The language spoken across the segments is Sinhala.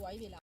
වයි වෙලා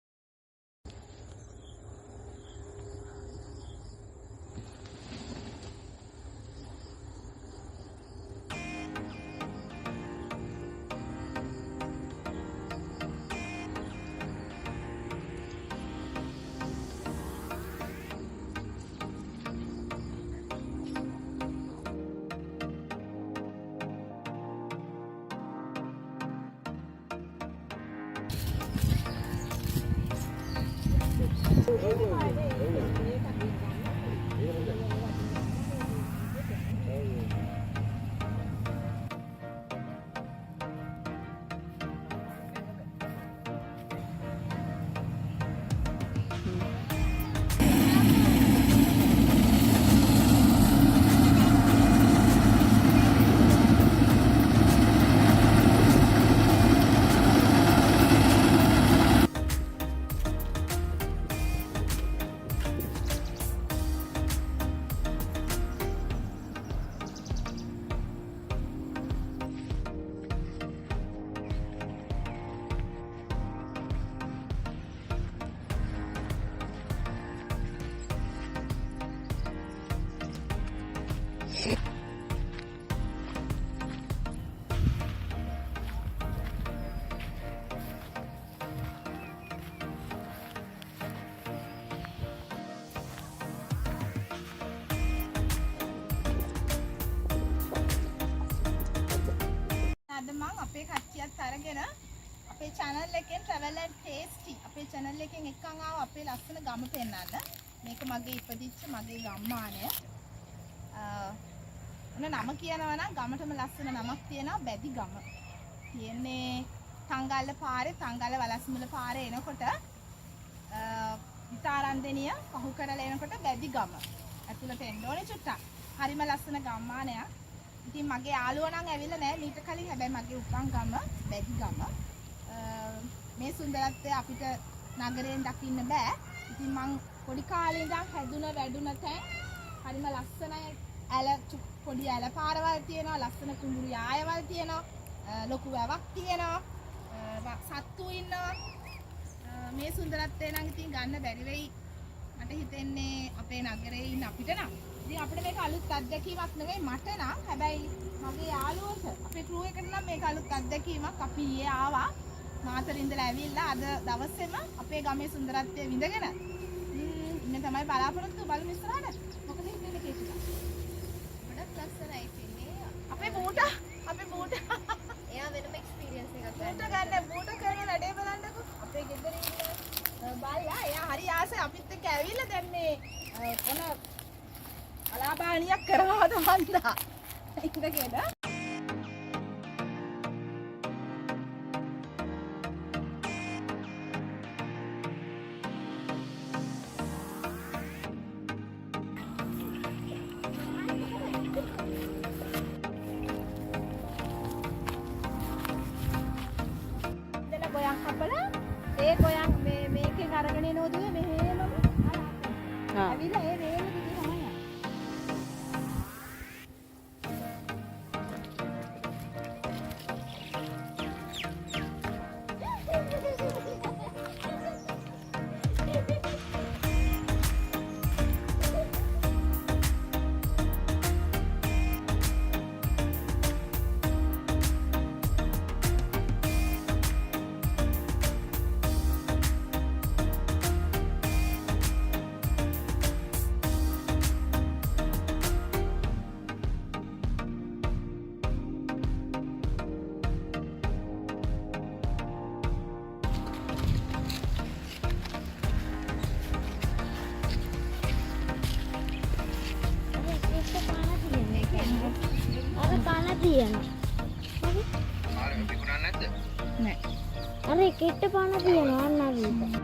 අපේ කට්ටියත් අරගෙන අපේ channel එකෙන් travel and tasty අපේ channel එකෙන් එක්කන් ආව අපේ ලස්සන ගම පෙන්නන්න. මේක මගේ ඉපදිච්ච මගේ ගම්මානය. නම කියනවා නම් ගමටම ලස්සන නමක් තියෙනවා බැදි ගම. තියෙන්නේ තංගල්ල පාරේ තංගල්ල වලස්මුල පාරේ එනකොට විතාරන්දෙනිය පහු කරලා එනකොට බැදි ගම. ඇතුළට එන්න ඕනේ චුට්ටක්. හරිම ලස්සන ගම්මානයක්. ඉතින් මගේ යාළුවා නම් ඇවිල්ලා නැහැ මීට කලින්. හැබැයි මගේ උපන් ගම බැදි ගම. මේ සුන්දරත්වය අපිට නගරයෙන් දකින්න බෑ. ඉතින් මං පොඩි කාලේ ඉඳන් හැදුන වැඩුණ තැන් හරිම ලස්සනයි. ඇල පොඩි ඇල පාරවල් තියෙනවා, ලස්සන කුඹුරු යායවල් තියෙනවා, ලොකු වැවක් තියෙනවා, සත්තු ඉන්නවා. මේ සුන්දරත්වය නම් ඉතින් ගන්න බැරි වෙයි මට හිතෙන්නේ අපේ නගරේ ඉන්න අපිට නම්. ඉතින් අපිට මේක අලුත් අත්දැකීමක් නෙවෙයි මට නම්. හැබැයි මගේ යාළුවන්ට අපේ ක්‍රූ එකට නම් මේක අලුත් අත්දැකීමක්. අපි ඊයේ ආවා මාතර ඉඳලා ඇවිල්ලා අද දවසේම අපේ ගමේ සුන්දරත්වය විඳගෙන ඉන්න තමයි බලාපොරොත්තු බලමු ඉස්සරහට. මොකද හිතෙන්නේ කේසිලා? ගොඩක් ලස්සනයි ඉතින් අපේ මූට ඉඳා. ඉඳගෙන ගොයන් කපලා ඒ ගොයන් මේකෙන් අරගෙන එනෝ දුවේ මෙහෙමම ඇවිල්ලා ඒ වේල දිගේ තමයි යන්නේ. අර එකට පාන තියෙනවා නේද?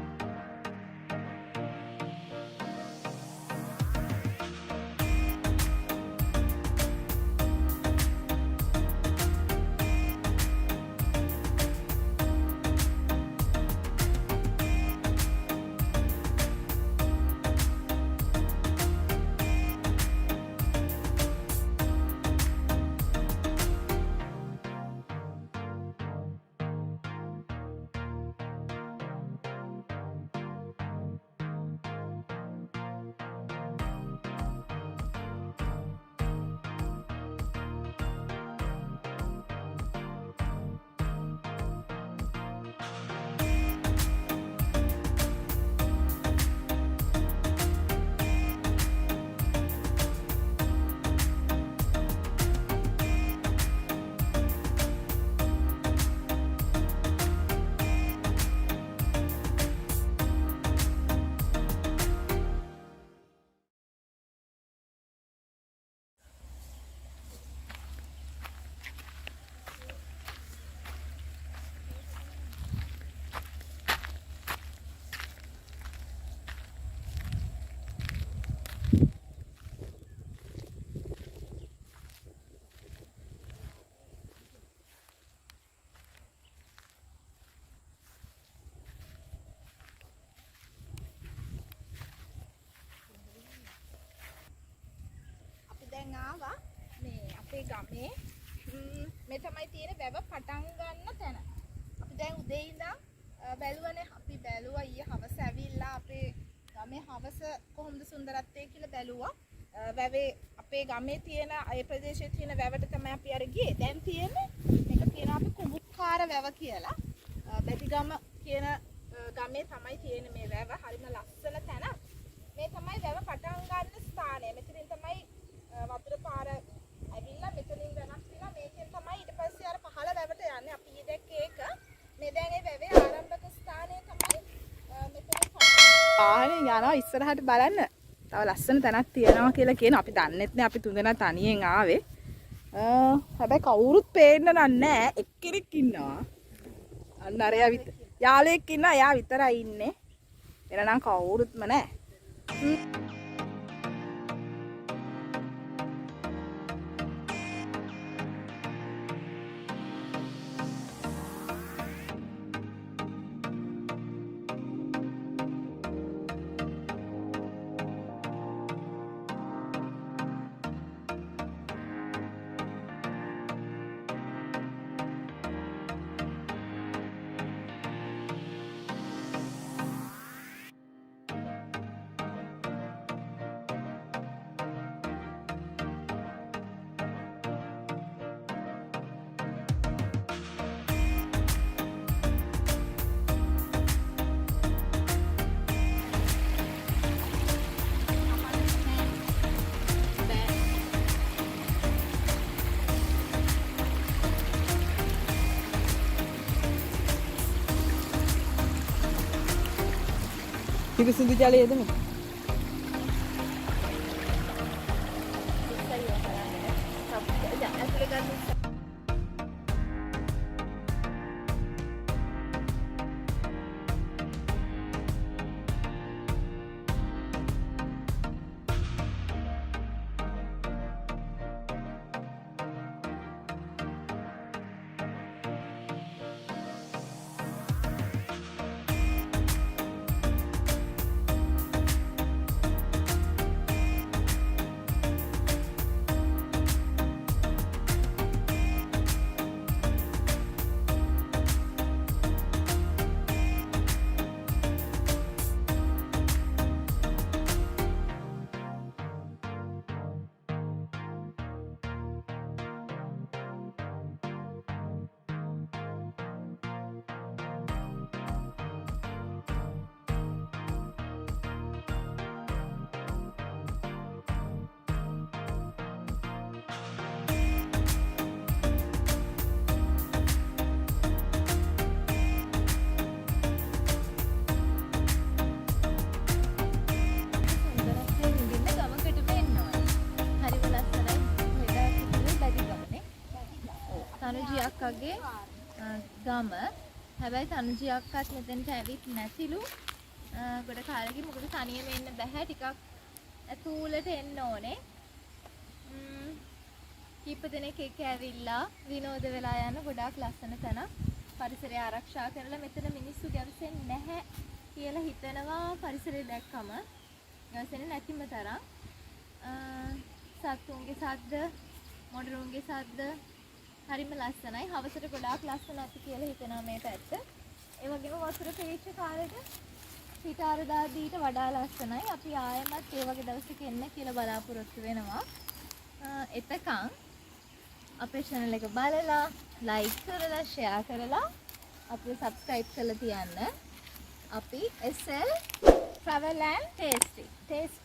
දැන් ආවා මේ අපේ ගමේ මේ තමයි තියෙන වැව පටන් ගන්න තැන. අපි දැන් උදේ ඉඳන් බැලුවනේ අපි බැලුවා ඊයේ හවස ඇවිල්ලා අපේ ගමේ හවස කොහොමද සුන්දරත්වය කියලා බැලුවා. වැවේ අපේ ගමේ තියෙන ඒ ප්‍රදේශයේ තියෙන වැවට තමයි අපි අර ගියේ. දැන් තියෙන්නේ මේක කියනවා අපි කුඹුක්කාර වැව කියලා. බැතිගම කියන ගමේ තමයි තියෙන්නේ මේ වැව. හරිම ලස්සන තැන. මේ තමයි වැව පටන් ගන්න ස්ථානය. මෙතනින් තමයි වතුර පාර ඇවිල්ලා මෙතනින් වෙනස් වෙලා මේකෙන් තමයි ඊට පස්සේ අර පහළ වැවට යන්නේ. අපි ඊ දැක්කේ ඒක. මේ දැන් ඒ වැවේ ආරම්භක ස්ථානය තමයි මෙතන. ආනේ යනවා ඉස්සරහට බලන්න. තව ලස්සන තැනක් තියෙනවා කියලා කියන අපි දන්නෙත් නෑ. අපි තුන්දෙනා තනියෙන් ආවේ. හැබැයි කවුරුත් පේන්න නෑ. එක්කෙනෙක් ඉන්නවා. අන්න අරයා යාළුවෙක් ඉන්නවා. එයා විතරයි ඉන්නේ. එනනම් කවුරුත්ම නෑ. පිරිසිදු ජලයේද මේ? තනුජි අක්කගේ ගම. හැබැයි තනුජි අක්කත් මෙතනට ඇවිත් නැතිලු. ගොඩ කාලෙකින් මොකද තනියම එන්න බෑ. ටිකක් ඇතුළට එන්න ඕනේ. කීප දෙනෙක් එක්ක ඇවිල්ලා විනෝද වෙලා යන ගොඩාක් ලස්සන තැනක්. පරිසරය ආරක්ෂා කරලා මෙතන මිනිස්සු ගැවසෙන්නේ නැහැ කියලා හිතනවා. පරිසරය දැක්කම ගැවසෙන්නේ නැතිම තරම්. සත්තුන්ගේ සද්ද, මොඩරුන්ගේ සද්ද හරිම ලස්සනයි. හවසට ගොඩාක් ලස්සන ඇති කියලා හිතනවා මේ පැත්ත. ඒ වගේම වතුර පීච්ච කාලෙට පිටාරදාදීට වඩා ලස්සනයි. අපි ආයෙමත් ඒ වගේ දවසක එන්න කියලා බලාපොරොත්තු වෙනවා. එතකන් අපේ channel එක බලලා, like කරලා, share කරලා අපිව subscribe කරලා තියන්න. අපි SL Travel and Tasty